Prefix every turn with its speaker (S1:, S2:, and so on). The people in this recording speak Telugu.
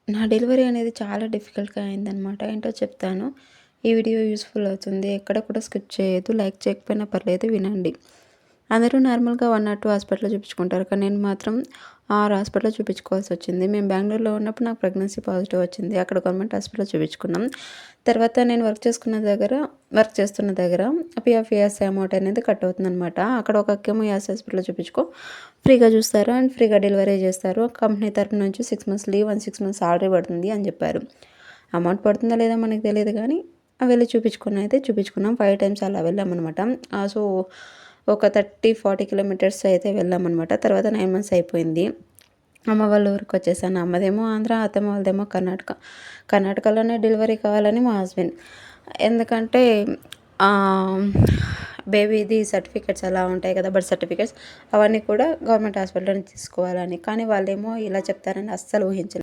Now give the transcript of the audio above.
S1: నా డెలివరీ అనేది చాలా డిఫికల్ట్‌గా అయిందనమాట. ఏంటో చెప్తాను. ఈ వీడియో యూజ్‌ఫుల్ అవుతుంది. ఎక్కడ కూడా స్కిప్ చేయొద్దు. లైక్ చేయకపోయినా పర్లేదు వినండి. అందరూ నార్మల్‌గా 1 ఆర్ 2 హాస్పిటల్‌లో చూపించుకుంటారు. కానీ నేను మాత్రం 6 హాస్పిటల్‌లో చూపించుకోవాల్సొచ్చింది. మేము బెంగుళూరులో ఉన్నప్పుడు నాకు ప్రెగ్నెన్సీ పాజిటివ్ వచ్చింది. అక్కడ గవర్నమెంట్ హాస్పిటల్‌లో చూపించుకున్నాం. తర్వాత నేను వర్క్ చేస్తున్న దగ్గర పీఎఫ్, ఈఎస్ఐ అమౌంట్ అనేది కట్ అవుతుందనమాట. అక్కడ ఒక అక్కేమో ఈఎస్ఐ హాస్పిటల్‌లో చూపించుకో ఫ్రీగా చూస్తారు అండ్ ఫ్రీగా డెలివరీ చేస్తారు. కంపెనీ తరపు నుంచి 6 months leave and 6 months salary పడుతుంది అని చెప్పారు. అమౌంట్ పడుతుందా లేదా మనకు తెలీదు కానీ వెళ్ళి చూపించుకున్నాం. 5 టైమ్స్ అలా వెళ్ళామనమాట. సో, ఒక 30, 40 కిలోమీటర్స్ అయితే వెళ్ళామనమాట. తర్వాత 9 మంత్స్ అయిపోయింది. అమ్మ వాళ్ళ ఊరికొచ్చేసాను. అమ్మదేమో ఆంధ్ర, అత్తమ్మ వాళ్ళదేమో కర్ణాటక. కర్ణాటకలోనే డెలివరీ కావాలని మా హస్బెండ్. ఎందుకంటే బేబీది సర్టిఫికేట్స్ అలా ఉంటాయి కదా! బర్త్ సర్టిఫికేట్స్ అవన్నీ కూడా గవర్నమెంట్ హాస్పిటల్‌లోనే తీసుకోవాలని. కానీ వాళ్ళేమో ఇలా చెప్తారని అస్సలు ఊహించలేదు.